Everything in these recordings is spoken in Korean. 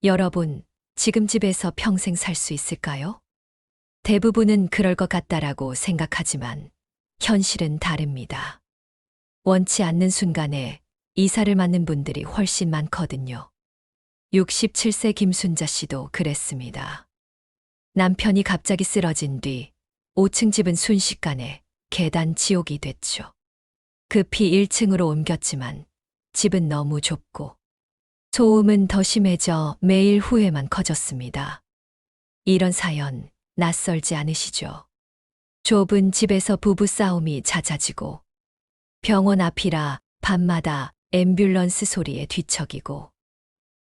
여러분, 지금 집에서 평생 살 수 있을까요? 대부분은 그럴 것 같다라고 생각하지만 현실은 다릅니다. 원치 않는 순간에 이사를 맞는 분들이 훨씬 많거든요. 67세 김순자 씨도 그랬습니다. 남편이 갑자기 쓰러진 뒤 5층 집은 순식간에 계단 지옥이 됐죠. 급히 1층으로 옮겼지만 집은 너무 좁고 소음은 더 심해져 매일 후회만 커졌습니다. 이런 사연 낯설지 않으시죠? 좁은 집에서 부부 싸움이 잦아지고 병원 앞이라 밤마다 앰뷸런스 소리에 뒤척이고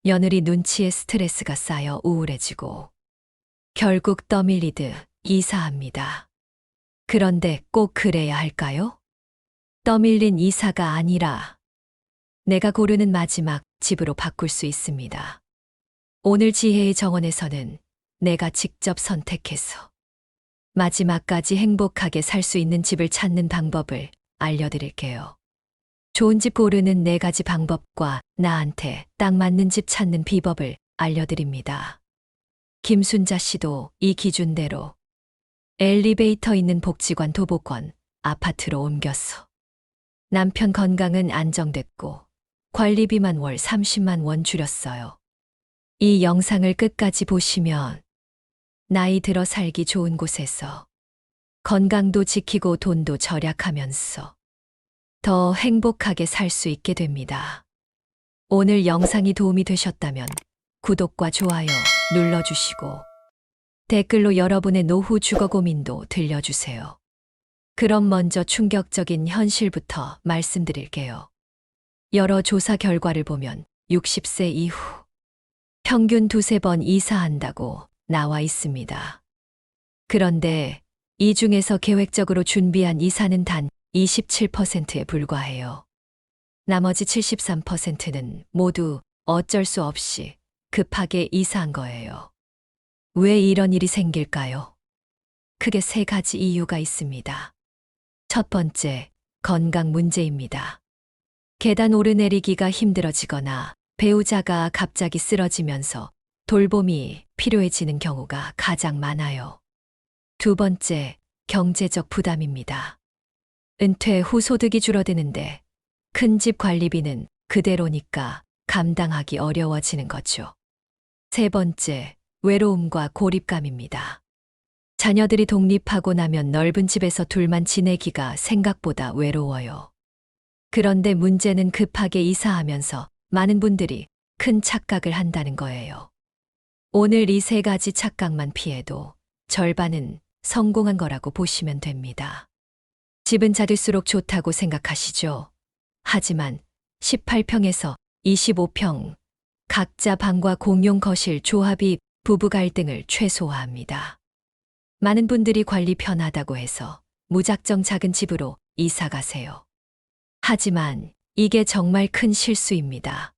며느리 눈치에 스트레스가 쌓여 우울해지고 결국 떠밀리듯 이사합니다. 그런데 꼭 그래야 할까요? 떠밀린 이사가 아니라 내가 고르는 마지막 집으로 바꿀 수 있습니다. 오늘 지혜의 정원에서는 내가 직접 선택해서 마지막까지 행복하게 살 수 있는 집을 찾는 방법을 알려드릴게요. 좋은 집 고르는 4가지 방법과 나한테 딱 맞는 집 찾는 비법을 알려드립니다. 김순자 씨도 이 기준대로 엘리베이터 있는 복지관 도보권 아파트로 옮겼어. 남편 건강은 안정됐고 관리비만 월 30만 원 줄였어요. 이 영상을 끝까지 보시면 나이 들어 살기 좋은 곳에서 건강도 지키고 돈도 절약하면서 더 행복하게 살 수 있게 됩니다. 오늘 영상이 도움이 되셨다면 구독과 좋아요 눌러주시고 댓글로 여러분의 노후 주거 고민도 들려주세요. 그럼 먼저 충격적인 현실부터 말씀드릴게요. 여러 조사 결과를 보면 60세 이후 평균 2~3번 이사한다고 나와 있습니다. 그런데 이 중에서 계획적으로 준비한 이사는 단 27%에 불과해요. 나머지 73%는 모두 어쩔 수 없이 급하게 이사한 거예요. 왜 이런 일이 생길까요? 크게 3가지 이유가 있습니다. 첫 번째, 건강 문제입니다. 계단 오르내리기가 힘들어지거나 배우자가 갑자기 쓰러지면서 돌봄이 필요해지는 경우가 가장 많아요. 두 번째, 경제적 부담입니다. 은퇴 후 소득이 줄어드는데 큰 집 관리비는 그대로니까 감당하기 어려워지는 거죠. 세 번째, 외로움과 고립감입니다. 자녀들이 독립하고 나면 넓은 집에서 둘만 지내기가 생각보다 외로워요. 그런데 문제는 급하게 이사하면서 많은 분들이 큰 착각을 한다는 거예요. 오늘 이 3가지 착각만 피해도 절반은 성공한 거라고 보시면 됩니다. 집은 작을수록 좋다고 생각하시죠? 하지만 18평에서 25평, 각자 방과 공용 거실 조합이 부부 갈등을 최소화합니다. 많은 분들이 관리 편하다고 해서 무작정 작은 집으로 이사 가세요. 하지만 이게 정말 큰 실수입니다.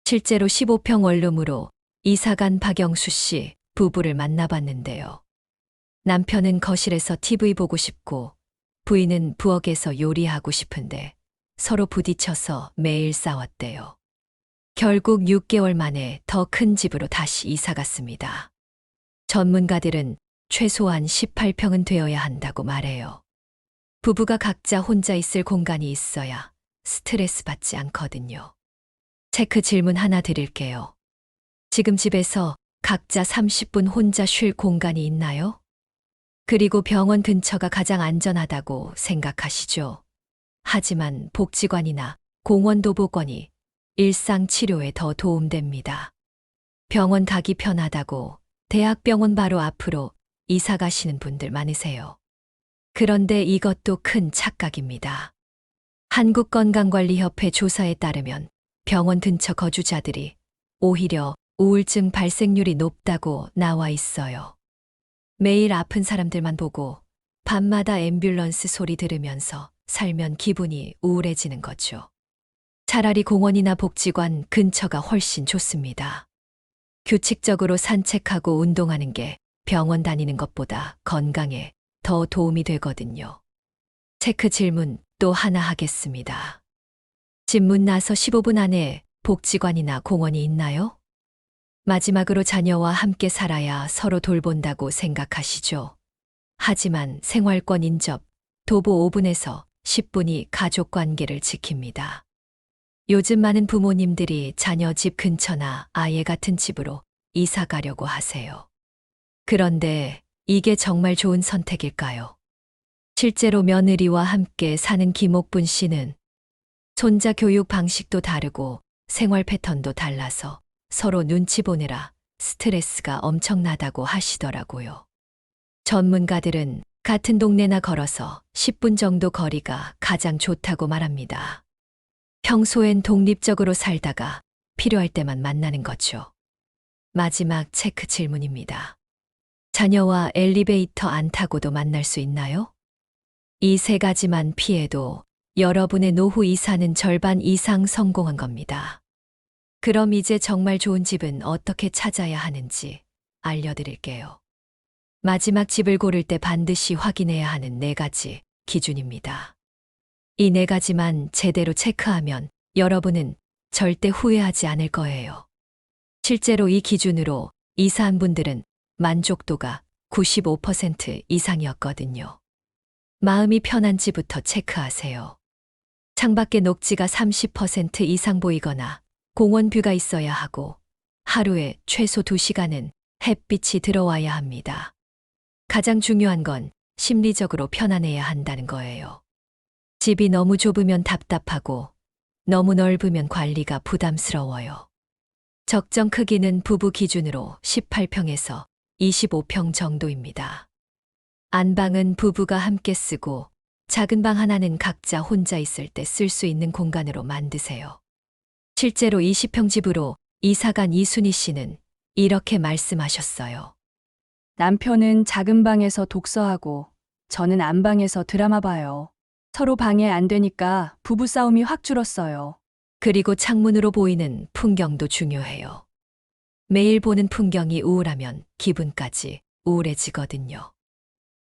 실제로 15평 원룸으로 이사간 박영수 씨 부부를 만나봤는데요. 남편은 거실에서 TV 보고 싶고 부인은 부엌에서 요리하고 싶은데 서로 부딪혀서 매일 싸웠대요. 결국 6개월 만에 더 큰 집으로 다시 이사 갔습니다. 전문가들은 최소한 18평은 되어야 한다고 말해요. 부부가 각자 혼자 있을 공간이 있어야 스트레스 받지 않거든요. 체크 질문 하나 드릴게요. 지금 집에서 각자 30분 혼자 쉴 공간이 있나요? 그리고 병원 근처가 가장 안전하다고 생각하시죠? 하지만 복지관이나 공원 도보권이 일상 치료에 더 도움됩니다. 병원 가기 편하다고 대학병원 바로 앞으로 이사 가시는 분들 많으세요. 그런데 이것도 큰 착각입니다. 한국건강관리협회 조사에 따르면 병원 근처 거주자들이 오히려 우울증 발생률이 높다고 나와 있어요. 매일 아픈 사람들만 보고 밤마다 앰뷸런스 소리 들으면서 살면 기분이 우울해지는 거죠. 차라리 공원이나 복지관 근처가 훨씬 좋습니다. 규칙적으로 산책하고 운동하는 게 병원 다니는 것보다 건강에 더 도움이 되거든요. 체크 질문 또 하나 하겠습니다. 집 문 나서 15분 안에 복지관이나 공원이 있나요? 마지막으로 자녀와 함께 살아야 서로 돌본다고 생각하시죠. 하지만 생활권 인접, 도보 5분에서 10분이 가족 관계를 지킵니다. 요즘 많은 부모님들이 자녀 집 근처나 아예 같은 집으로 이사 가려고 하세요. 그런데 이게 정말 좋은 선택일까요? 실제로 며느리와 함께 사는 김옥분 씨는 손자 교육 방식도 다르고 생활 패턴도 달라서 서로 눈치 보느라 스트레스가 엄청나다고 하시더라고요. 전문가들은 같은 동네나 걸어서 10분 정도 거리가 가장 좋다고 말합니다. 평소엔 독립적으로 살다가 필요할 때만 만나는 거죠. 마지막 체크 질문입니다. 자녀와 엘리베이터 안 타고도 만날 수 있나요? 이 세 가지만 피해도 여러분의 노후 이사는 절반 이상 성공한 겁니다. 그럼 이제 정말 좋은 집은 어떻게 찾아야 하는지 알려드릴게요. 마지막 집을 고를 때 반드시 확인해야 하는 4가지 기준입니다. 이 4가지만 제대로 체크하면 여러분은 절대 후회하지 않을 거예요. 실제로 이 기준으로 이사한 분들은 만족도가 95% 이상이었거든요. 마음이 편한지부터 체크하세요. 창밖에 녹지가 30% 이상 보이거나 공원 뷰가 있어야 하고 하루에 최소 2시간은 햇빛이 들어와야 합니다. 가장 중요한 건 심리적으로 편안해야 한다는 거예요. 집이 너무 좁으면 답답하고 너무 넓으면 관리가 부담스러워요. 적정 크기는 부부 기준으로 18평에서 25평 정도입니다. 안방은 부부가 함께 쓰고 작은 방 하나는 각자 혼자 있을 때 쓸 수 있는 공간으로 만드세요. 실제로 20평 집으로 이사간 이순희 씨는 이렇게 말씀하셨어요. 남편은 작은 방에서 독서하고 저는 안방에서 드라마 봐요. 서로 방해 안 되니까 부부싸움이 확 줄었어요. 그리고 창문으로 보이는 풍경도 중요해요. 매일 보는 풍경이 우울하면 기분까지 우울해지거든요.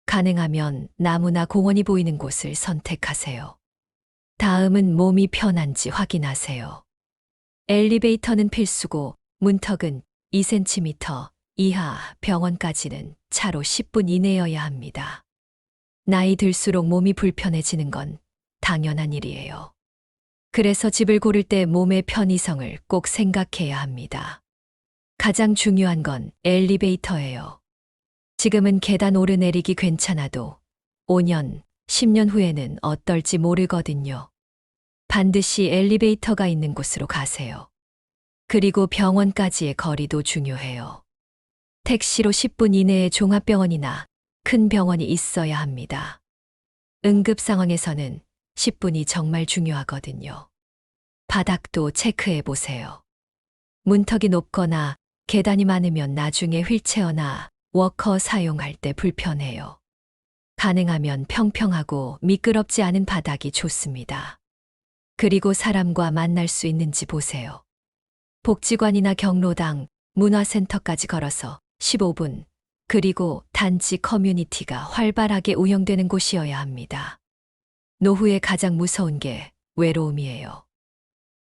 가능하면 나무나 공원이 보이는 곳을 선택하세요. 다음은 몸이 편한지 확인하세요. 엘리베이터는 필수고 문턱은 2cm 이하, 병원까지는 차로 10분 이내여야 합니다. 나이 들수록 몸이 불편해지는 건 당연한 일이에요. 그래서 집을 고를 때 몸의 편의성을 꼭 생각해야 합니다. 가장 중요한 건 엘리베이터예요. 지금은 계단 오르내리기 괜찮아도 5년, 10년 후에는 어떨지 모르거든요. 반드시 엘리베이터가 있는 곳으로 가세요. 그리고 병원까지의 거리도 중요해요. 택시로 10분 이내에 종합병원이나 큰 병원이 있어야 합니다. 응급 상황에서는 10분이 정말 중요하거든요. 바닥도 체크해 보세요. 문턱이 높거나 계단이 많으면 나중에 휠체어나 워커 사용할 때 불편해요. 가능하면 평평하고 미끄럽지 않은 바닥이 좋습니다. 그리고 사람과 만날 수 있는지 보세요. 복지관이나 경로당, 문화센터까지 걸어서 15분, 그리고 단지 커뮤니티가 활발하게 운영되는 곳이어야 합니다. 노후에 가장 무서운 게 외로움이에요.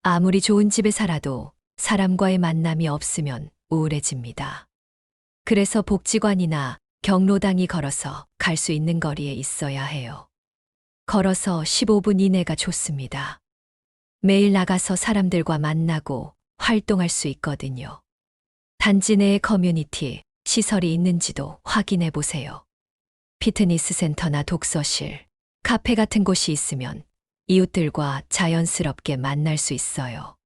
아무리 좋은 집에 살아도 사람과의 만남이 없으면 우울해집니다. 그래서 복지관이나 경로당이 걸어서 갈 수 있는 거리에 있어야 해요. 걸어서 15분 이내가 좋습니다. 매일 나가서 사람들과 만나고 활동할 수 있거든요. 단지 내에 커뮤니티, 시설이 있는지도 확인해 보세요. 피트니스 센터나 독서실, 카페 같은 곳이 있으면 이웃들과 자연스럽게 만날 수 있어요.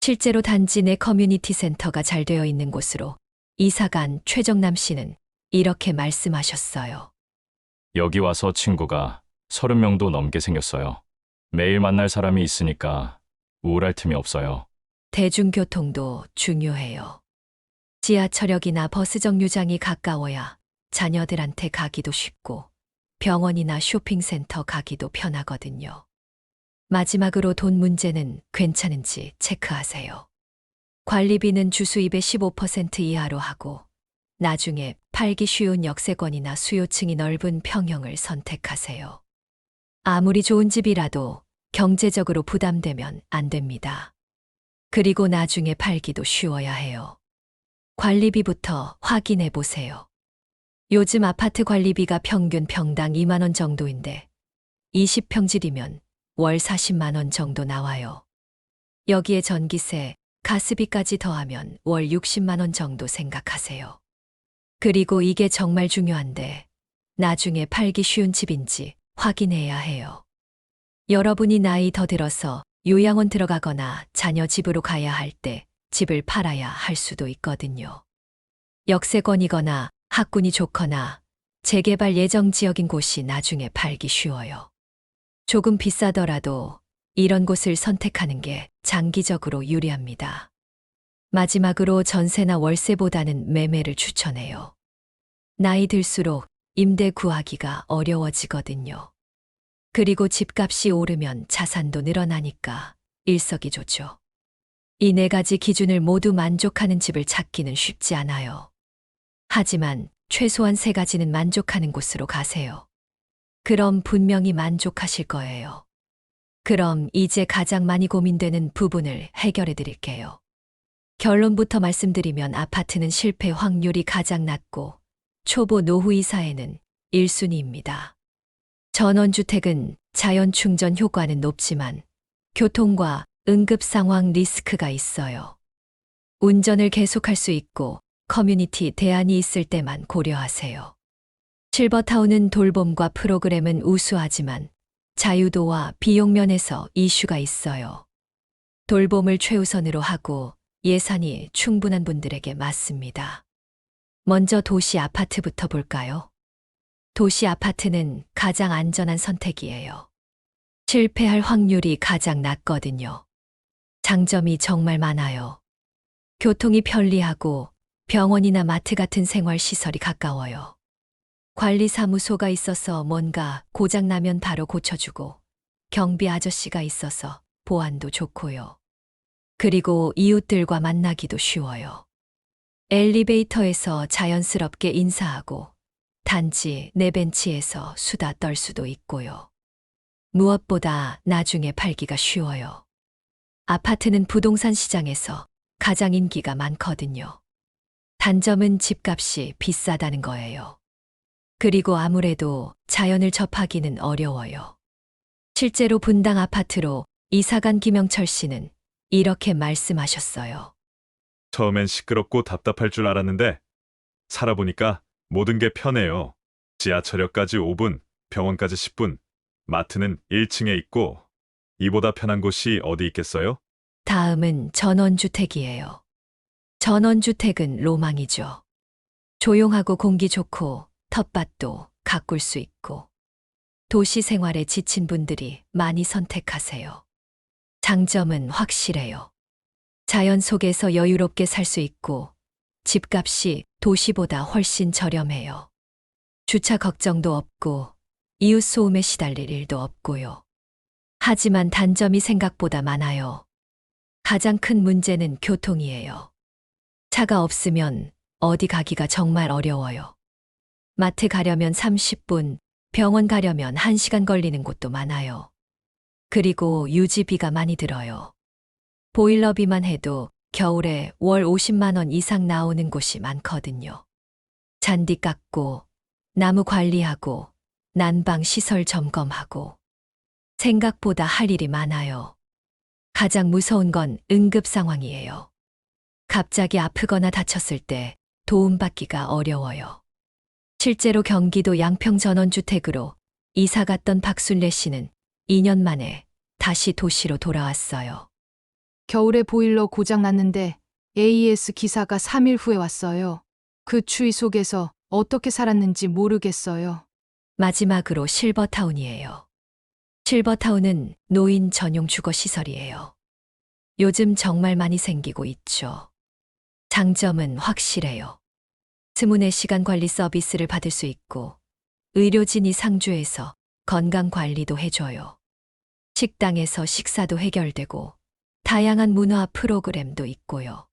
실제로 단지 내 커뮤니티 센터가 잘 되어 있는 곳으로 이사간 최정남 씨는 이렇게 말씀하셨어요. 여기 와서 친구가 30명도 넘게 생겼어요. 매일 만날 사람이 있으니까 우울할 틈이 없어요. 대중교통도 중요해요. 지하철역이나 버스 정류장이 가까워야 자녀들한테 가기도 쉽고 병원이나 쇼핑센터 가기도 편하거든요. 마지막으로 돈 문제는 괜찮은지 체크하세요. 관리비는 주수입의 15% 이하로 하고 나중에 팔기 쉬운 역세권이나 수요층이 넓은 평형을 선택하세요. 아무리 좋은 집이라도 경제적으로 부담되면 안 됩니다. 그리고 나중에 팔기도 쉬워야 해요. 관리비부터 확인해 보세요. 요즘 아파트 관리비가 평균 평당 2만 원 정도인데 20평질이면 월 40만 원 정도 나와요. 여기에 전기세, 가스비까지 더하면 월 60만 원 정도 생각하세요. 그리고 이게 정말 중요한데 나중에 팔기 쉬운 집인지 확인해야 해요. 여러분이 나이 더 들어서 요양원 들어가거나 자녀 집으로 가야 할 때 집을 팔아야 할 수도 있거든요. 역세권이거나 학군이 좋거나 재개발 예정 지역인 곳이 나중에 팔기 쉬워요. 조금 비싸더라도 이런 곳을 선택하는 게 장기적으로 유리합니다. 마지막으로 전세나 월세보다는 매매를 추천해요. 나이 들수록 임대 구하기가 어려워지거든요. 그리고 집값이 오르면 자산도 늘어나니까 일석이조죠. 이 네 가지 기준을 모두 만족하는 집을 찾기는 쉽지 않아요. 하지만 최소한 세 가지는 만족하는 곳으로 가세요. 그럼 분명히 만족하실 거예요. 그럼 이제 가장 많이 고민되는 부분을 해결해 드릴게요. 결론부터 말씀드리면 아파트는 실패 확률이 가장 낮고 초보 노후 이사에는 1순위입니다. 전원주택은 자연 충전 효과는 높지만 교통과 응급 상황 리스크가 있어요. 운전을 계속할 수 있고 커뮤니티 대안이 있을 때만 고려하세요. 실버타운은 돌봄과 프로그램은 우수하지만 자유도와 비용 면에서 이슈가 있어요. 돌봄을 최우선으로 하고 예산이 충분한 분들에게 맞습니다. 먼저 도시 아파트부터 볼까요? 도시 아파트는 가장 안전한 선택이에요. 실패할 확률이 가장 낮거든요. 장점이 정말 많아요. 교통이 편리하고 병원이나 마트 같은 생활시설이 가까워요. 관리사무소가 있어서 뭔가 고장나면 바로 고쳐주고 경비 아저씨가 있어서 보안도 좋고요. 그리고 이웃들과 만나기도 쉬워요. 엘리베이터에서 자연스럽게 인사하고 단지 내 벤치에서 수다 떨 수도 있고요. 무엇보다 나중에 팔기가 쉬워요. 아파트는 부동산 시장에서 가장 인기가 많거든요. 단점은 집값이 비싸다는 거예요. 그리고 아무래도 자연을 접하기는 어려워요. 실제로 분당 아파트로 이사간 김영철 씨는 이렇게 말씀하셨어요. 처음엔 시끄럽고 답답할 줄 알았는데 살아보니까 모든 게 편해요. 지하철역까지 5분, 병원까지 10분, 마트는 1층에 있고 이보다 편한 곳이 어디 있겠어요? 다음은 전원주택이에요. 전원주택은 로망이죠. 조용하고 공기 좋고 텃밭도 가꿀 수 있고 도시 생활에 지친 분들이 많이 선택하세요. 장점은 확실해요. 자연 속에서 여유롭게 살 수 있고 집값이 도시보다 훨씬 저렴해요. 주차 걱정도 없고 이웃 소음에 시달릴 일도 없고요. 하지만 단점이 생각보다 많아요. 가장 큰 문제는 교통이에요. 차가 없으면 어디 가기가 정말 어려워요. 마트 가려면 30분, 병원 가려면 1시간 걸리는 곳도 많아요. 그리고 유지비가 많이 들어요. 보일러비만 해도 겨울에 월 50만 원 이상 나오는 곳이 많거든요. 잔디 깎고, 나무 관리하고, 난방 시설 점검하고. 생각보다 할 일이 많아요. 가장 무서운 건 응급 상황이에요. 갑자기 아프거나 다쳤을 때 도움받기가 어려워요. 실제로 경기도 양평 전원주택으로 이사 갔던 박순례 씨는 2년 만에 다시 도시로 돌아왔어요. 겨울에 보일러 고장 났는데 AES 기사가 3일 후에 왔어요. 그 추위 속에서 어떻게 살았는지 모르겠어요. 마지막으로 실버타운이에요. 실버타운은 노인 전용 주거시설이에요. 요즘 정말 많이 생기고 있죠. 장점은 확실해요. 24시간 관리 서비스를 받을 수 있고 의료진이 상주해서 건강관리도 해줘요. 식당에서 식사도 해결되고 다양한 문화 프로그램도 있고요.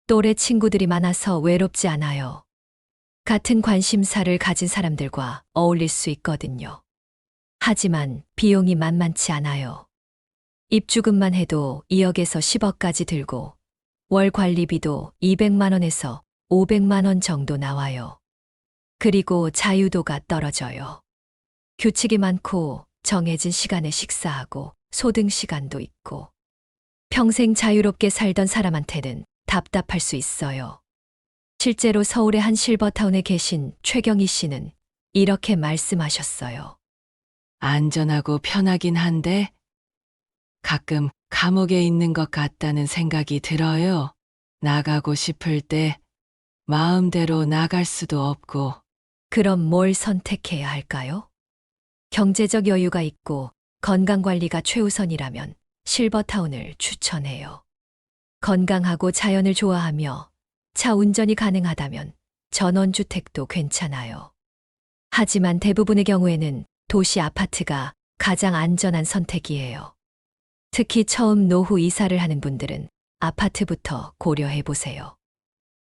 또래 친구들이 많아서 외롭지 않아요. 같은 관심사를 가진 사람들과 어울릴 수 있거든요. 하지만 비용이 만만치 않아요. 입주금만 해도 2억에서 10억까지 들고 월 관리비도 200만 원에서 500만 원 정도 나와요. 그리고 자유도가 떨어져요. 규칙이 많고 정해진 시간에 식사하고 소등 시간도 있고 평생 자유롭게 살던 사람한테는 답답할 수 있어요. 실제로 서울의 한 실버타운에 계신 최경희 씨는 이렇게 말씀하셨어요. 안전하고 편하긴 한데 가끔 감옥에 있는 것 같다는 생각이 들어요. 나가고 싶을 때 마음대로 나갈 수도 없고. 그럼 뭘 선택해야 할까요? 경제적 여유가 있고 건강관리가 최우선이라면 실버타운을 추천해요. 건강하고 자연을 좋아하며 차 운전이 가능하다면 전원주택도 괜찮아요. 하지만 대부분의 경우에는 도시 아파트가 가장 안전한 선택이에요. 특히 처음 노후 이사를 하는 분들은 아파트부터 고려해 보세요.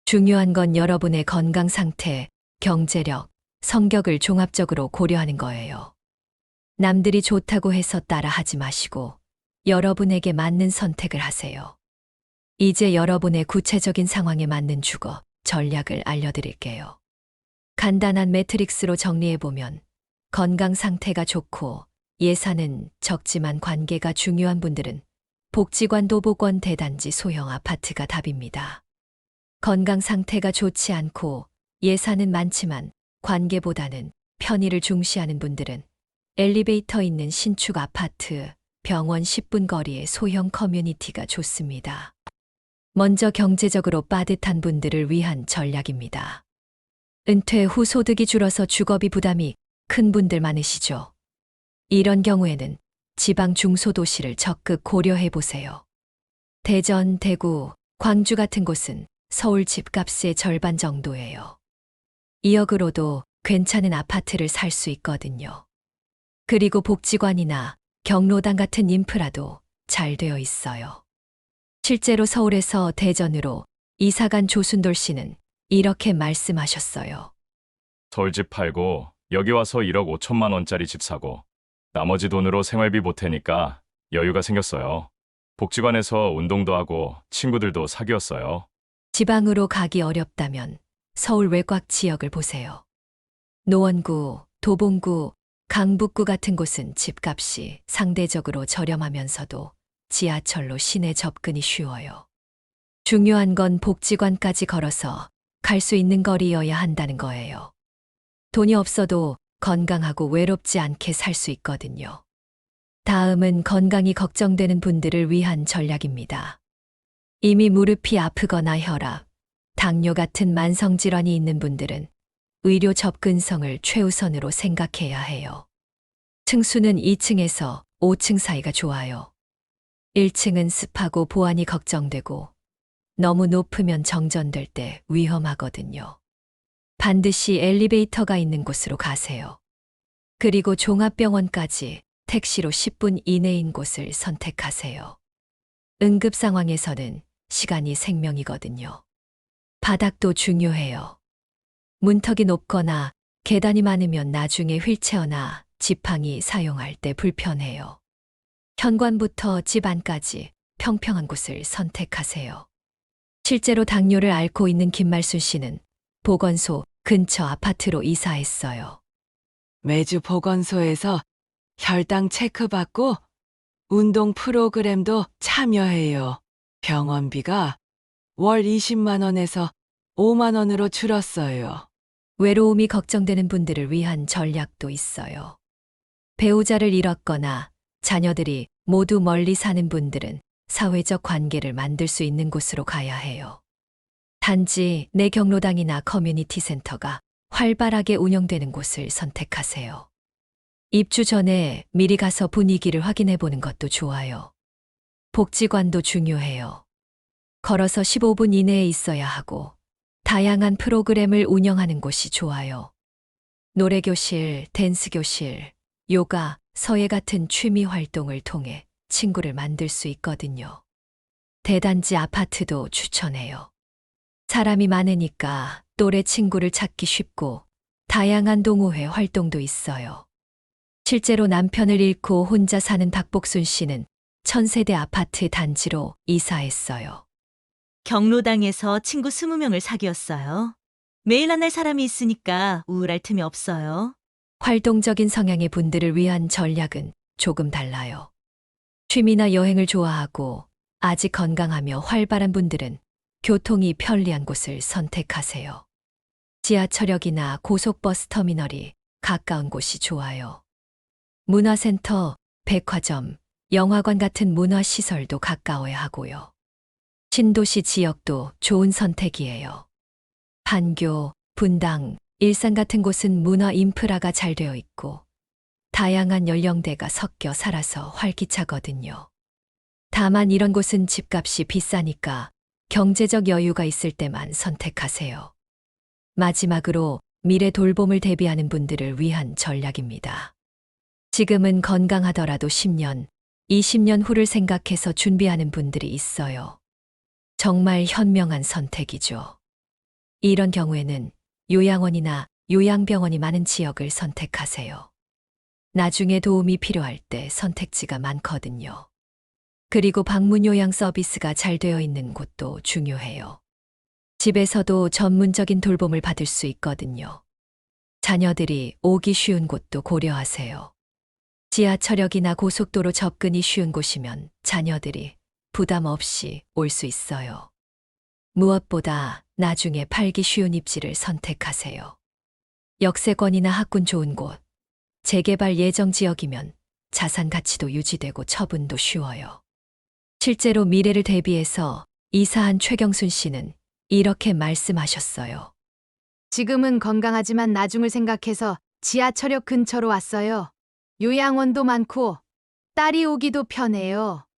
중요한 건 여러분의 건강 상태, 경제력, 성격을 종합적으로 고려하는 거예요. 남들이 좋다고 해서 따라 하지 마시고 여러분에게 맞는 선택을 하세요. 이제 여러분의 구체적인 상황에 맞는 주거 전략을 알려드릴게요. 간단한 매트릭스로 정리해보면 건강 상태가 좋고 예산은 적지만 관계가 중요한 분들은 복지관 도보권 대단지 소형 아파트가 답입니다. 건강 상태가 좋지 않고 예산은 많지만 관계보다는 편의를 중시하는 분들은 엘리베이터 있는 신축 아파트, 병원 10분 거리의 소형 커뮤니티가 좋습니다. 먼저 경제적으로 빠듯한 분들을 위한 전략입니다. 은퇴 후 소득이 줄어서 주거비 부담이 큰 분들 많으시죠? 이런 경우에는 지방 중소도시를 적극 고려해 보세요. 대전, 대구, 광주 같은 곳은 서울 집값의 절반 정도예요. 2억으로도 괜찮은 아파트를 살 수 있거든요. 그리고 복지관이나 경로당 같은 인프라도 잘 되어 있어요. 실제로 서울에서 대전으로 이사간 조순돌 씨는 이렇게 말씀하셨어요. 서울집 팔고 여기 와서 1억 5천만 원짜리 집 사고 나머지 돈으로 생활비 보태니까 여유가 생겼어요. 복지관에서 운동도 하고 친구들도 사귀었어요. 지방으로 가기 어렵다면 서울 외곽 지역을 보세요. 노원구, 도봉구, 강북구 같은 곳은 집값이 상대적으로 저렴하면서도 지하철로 시내 접근이 쉬워요. 중요한 건 복지관까지 걸어서 갈 수 있는 거리여야 한다는 거예요. 돈이 없어도 건강하고 외롭지 않게 살 수 있거든요. 다음은 건강이 걱정되는 분들을 위한 전략입니다. 이미 무릎이 아프거나 혈압, 당뇨 같은 만성질환이 있는 분들은 의료 접근성을 최우선으로 생각해야 해요. 층수는 2층에서 5층 사이가 좋아요. 1층은 습하고 보안이 걱정되고 너무 높으면 정전될 때 위험하거든요. 반드시 엘리베이터가 있는 곳으로 가세요. 그리고 종합병원까지 택시로 10분 이내인 곳을 선택하세요. 응급 상황에서는 시간이 생명이거든요. 바닥도 중요해요. 문턱이 높거나 계단이 많으면 나중에 휠체어나 지팡이 사용할 때 불편해요. 현관부터 집 안까지 평평한 곳을 선택하세요. 실제로 당뇨를 앓고 있는 김말순 씨는 보건소 근처 아파트로 이사했어요. 매주 보건소에서 혈당 체크받고 운동 프로그램도 참여해요. 병원비가 월 20만 원에서 5만 원으로 줄었어요. 외로움이 걱정되는 분들을 위한 전략도 있어요. 배우자를 잃었거나 자녀들이 모두 멀리 사는 분들은 사회적 관계를 만들 수 있는 곳으로 가야 해요. 단지 내 경로당이나 커뮤니티 센터가 활발하게 운영되는 곳을 선택하세요. 입주 전에 미리 가서 분위기를 확인해 보는 것도 좋아요. 복지관도 중요해요. 걸어서 15분 이내에 있어야 하고 다양한 프로그램을 운영하는 곳이 좋아요. 노래교실, 댄스교실, 요가, 서예 같은 취미 활동을 통해 친구를 만들 수 있거든요. 대단지 아파트도 추천해요. 사람이 많으니까 또래 친구를 찾기 쉽고 다양한 동호회 활동도 있어요. 실제로 남편을 잃고 혼자 사는 박복순 씨는 1000세대 아파트 단지로 이사했어요. 경로당에서 친구 20명을 사귀었어요. 매일 만날 사람이 있으니까 우울할 틈이 없어요. 활동적인 성향의 분들을 위한 전략은 조금 달라요. 취미나 여행을 좋아하고 아직 건강하며 활발한 분들은 교통이 편리한 곳을 선택하세요. 지하철역이나 고속버스 터미널이 가까운 곳이 좋아요. 문화센터, 백화점, 영화관 같은 문화시설도 가까워야 하고요. 신도시 지역도 좋은 선택이에요. 판교, 분당, 일산 같은 곳은 문화 인프라가 잘 되어 있고 다양한 연령대가 섞여 살아서 활기차거든요. 다만 이런 곳은 집값이 비싸니까 경제적 여유가 있을 때만 선택하세요. 마지막으로 미래 돌봄을 대비하는 분들을 위한 전략입니다. 지금은 건강하더라도 10년, 20년 후를 생각해서 준비하는 분들이 있어요. 정말 현명한 선택이죠. 이런 경우에는 요양원이나 요양병원이 많은 지역을 선택하세요. 나중에 도움이 필요할 때 선택지가 많거든요. 그리고 방문 요양 서비스가 잘 되어 있는 곳도 중요해요. 집에서도 전문적인 돌봄을 받을 수 있거든요. 자녀들이 오기 쉬운 곳도 고려하세요. 지하철역이나 고속도로 접근이 쉬운 곳이면 자녀들이 부담 없이 올 수 있어요. 무엇보다 나중에 팔기 쉬운 입지를 선택하세요. 역세권이나 학군 좋은 곳, 재개발 예정 지역이면 자산 가치도 유지되고 처분도 쉬워요. 실제로 미래를 대비해서 이사한 최경순 씨는 이렇게 말씀하셨어요. 지금은 건강하지만 나중을 생각해서 지하철역 근처로 왔어요. 요양원도 많고 딸이 오기도 편해요.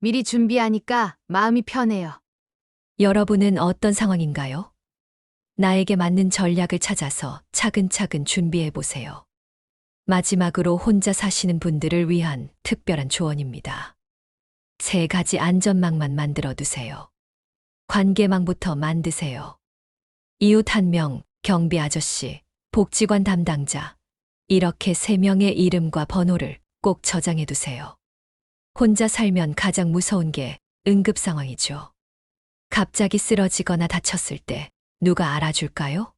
미리 준비하니까 마음이 편해요. 여러분은 어떤 상황인가요? 나에게 맞는 전략을 찾아서 차근차근 준비해 보세요. 마지막으로 혼자 사시는 분들을 위한 특별한 조언입니다. 3가지 안전망만 만들어 두세요. 관계망부터 만드세요. 이웃 1명, 경비 아저씨, 복지관 담당자, 이렇게 3명의 이름과 번호를 꼭 저장해 두세요. 혼자 살면 가장 무서운 게 응급 상황이죠. 갑자기 쓰러지거나 다쳤을 때 누가 알아줄까요?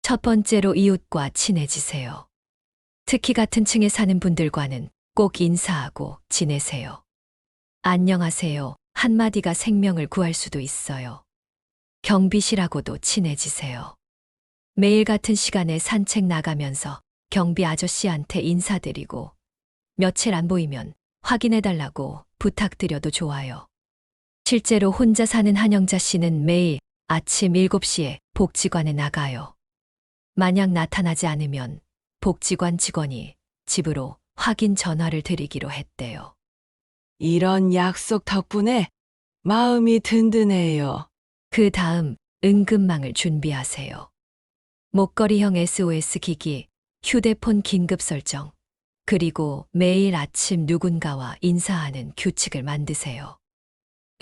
첫 번째로 이웃과 친해지세요. 특히 같은 층에 사는 분들과는 꼭 인사하고 지내세요. 안녕하세요. 한마디가 생명을 구할 수도 있어요. 경비실하고도 친해지세요. 매일 같은 시간에 산책 나가면서 경비 아저씨한테 인사드리고 며칠 안 보이면 확인해달라고 부탁드려도 좋아요. 실제로 혼자 사는 한영자 씨는 매일 아침 7시에 복지관에 나가요. 만약 나타나지 않으면 복지관 직원이 집으로 확인 전화를 드리기로 했대요. 이런 약속 덕분에 마음이 든든해요. 그 다음 응급망을 준비하세요. 목걸이형 SOS 기기, 휴대폰 긴급 설정, 그리고 매일 아침 누군가와 인사하는 규칙을 만드세요.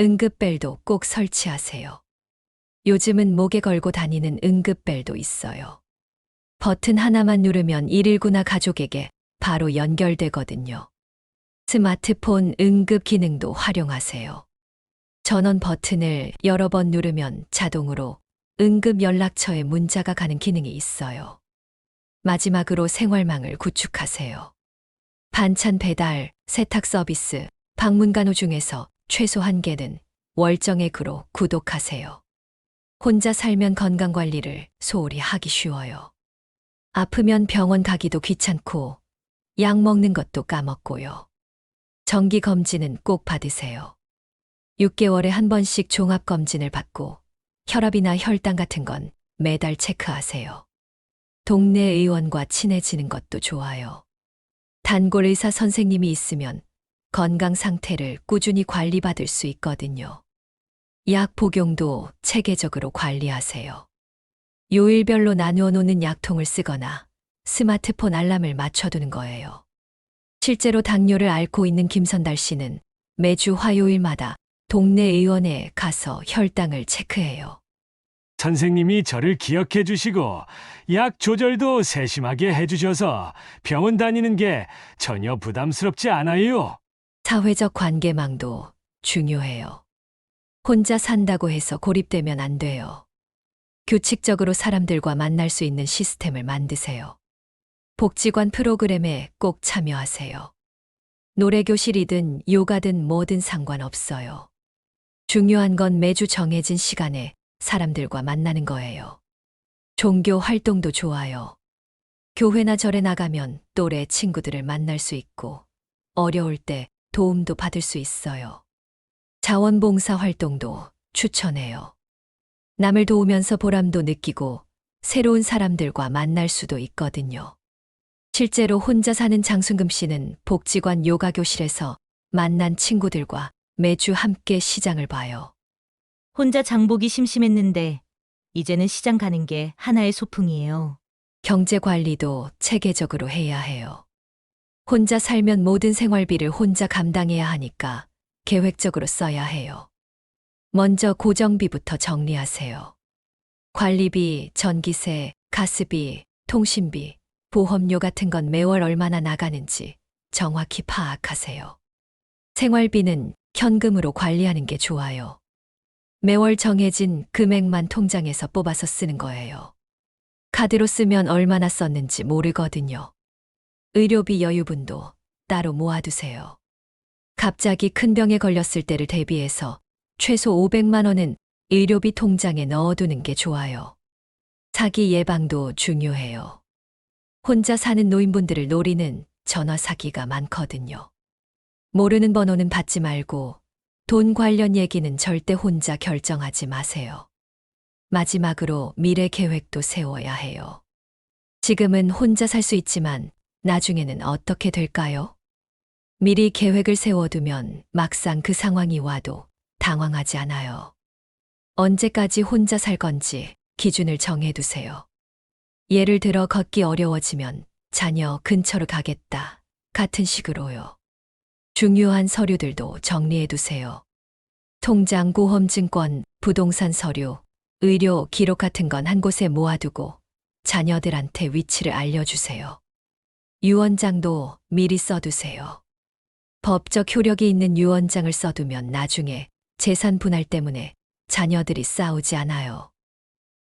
응급벨도 꼭 설치하세요. 요즘은 목에 걸고 다니는 응급벨도 있어요. 버튼 하나만 누르면 119나 가족에게 바로 연결되거든요. 스마트폰 응급 기능도 활용하세요. 전원 버튼을 여러 번 누르면 자동으로 응급 연락처에 문자가 가는 기능이 있어요. 마지막으로 생활망을 구축하세요. 반찬 배달, 세탁 서비스, 방문 간호 중에서 최소 1개는 월정액으로 구독하세요. 혼자 살면 건강관리를 소홀히 하기 쉬워요. 아프면 병원 가기도 귀찮고 약 먹는 것도 까먹고요. 정기검진은 꼭 받으세요. 6개월에 한 번씩 종합검진을 받고 혈압이나 혈당 같은 건 매달 체크하세요. 동네 의원과 친해지는 것도 좋아요. 단골 의사 선생님이 있으면 건강 상태를 꾸준히 관리받을 수 있거든요. 약 복용도 체계적으로 관리하세요. 요일별로 나누어 놓는 약통을 쓰거나 스마트폰 알람을 맞춰두는 거예요. 실제로 당뇨를 앓고 있는 김선달 씨는 매주 화요일마다 동네 의원에 가서 혈당을 체크해요. 선생님이 저를 기억해 주시고 약 조절도 세심하게 해주셔서 병원 다니는 게 전혀 부담스럽지 않아요. 사회적 관계망도 중요해요. 혼자 산다고 해서 고립되면 안 돼요. 규칙적으로 사람들과 만날 수 있는 시스템을 만드세요. 복지관 프로그램에 꼭 참여하세요. 노래교실이든 요가든 뭐든 상관없어요. 중요한 건 매주 정해진 시간에 사람들과 만나는 거예요. 종교 활동도 좋아요. 교회나 절에 나가면 또래 친구들을 만날 수 있고, 어려울 때 도움도 받을 수 있어요. 자원봉사 활동도 추천해요. 남을 도우면서 보람도 느끼고 새로운 사람들과 만날 수도 있거든요. 실제로 혼자 사는 장순금 씨는 복지관 요가 교실에서 만난 친구들과 매주 함께 시장을 봐요. 혼자 장보기 심심했는데 이제는 시장 가는 게 하나의 소풍이에요. 경제 관리도 체계적으로 해야 해요. 혼자 살면 모든 생활비를 혼자 감당해야 하니까 계획적으로 써야 해요. 먼저 고정비부터 정리하세요. 관리비, 전기세, 가스비, 통신비, 보험료 같은 건 매월 얼마나 나가는지 정확히 파악하세요. 생활비는 현금으로 관리하는 게 좋아요. 매월 정해진 금액만 통장에서 뽑아서 쓰는 거예요. 카드로 쓰면 얼마나 썼는지 모르거든요. 의료비 여유분도 따로 모아두세요. 갑자기 큰 병에 걸렸을 때를 대비해서 최소 500만 원은 의료비 통장에 넣어두는 게 좋아요. 사기 예방도 중요해요. 혼자 사는 노인분들을 노리는 전화 사기가 많거든요. 모르는 번호는 받지 말고 돈 관련 얘기는 절대 혼자 결정하지 마세요. 마지막으로 미래 계획도 세워야 해요. 지금은 혼자 살 수 있지만 나중에는 어떻게 될까요? 미리 계획을 세워두면 막상 그 상황이 와도 당황하지 않아요. 언제까지 혼자 살 건지 기준을 정해두세요. 예를 들어 걷기 어려워지면 자녀 근처로 가겠다 같은 식으로요. 중요한 서류들도 정리해두세요. 통장, 보험증권, 부동산 서류, 의료 기록 같은 건 한 곳에 모아두고 자녀들한테 위치를 알려주세요. 유언장도 미리 써두세요. 법적 효력이 있는 유언장을 써두면 나중에 재산 분할 때문에 자녀들이 싸우지 않아요.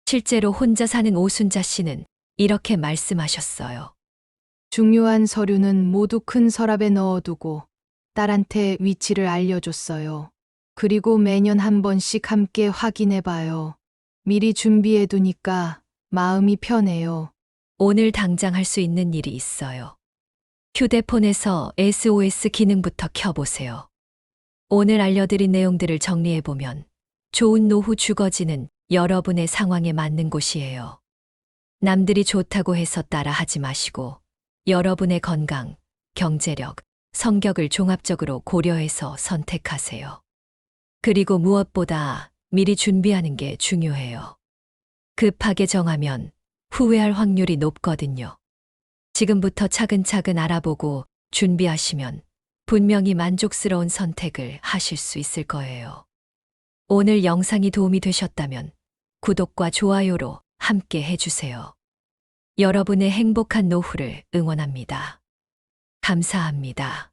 실제로 혼자 사는 오순자 씨는 이렇게 말씀하셨어요. 중요한 서류는 모두 큰 서랍에 넣어두고 딸한테 위치를 알려줬어요. 그리고 매년 한 번씩 함께 확인해봐요. 미리 준비해두니까 마음이 편해요. 오늘 당장 할 수 있는 일이 있어요. 휴대폰에서 SOS 기능부터 켜보세요. 오늘 알려드린 내용들을 정리해보면 좋은 노후 주거지는 여러분의 상황에 맞는 곳이에요. 남들이 좋다고 해서 따라 하지 마시고 여러분의 건강, 경제력, 성격을 종합적으로 고려해서 선택하세요. 그리고 무엇보다 미리 준비하는 게 중요해요. 급하게 정하면 후회할 확률이 높거든요. 지금부터 차근차근 알아보고 준비하시면 분명히 만족스러운 선택을 하실 수 있을 거예요. 오늘 영상이 도움이 되셨다면 구독과 좋아요로 함께 해주세요. 여러분의 행복한 노후를 응원합니다. 감사합니다.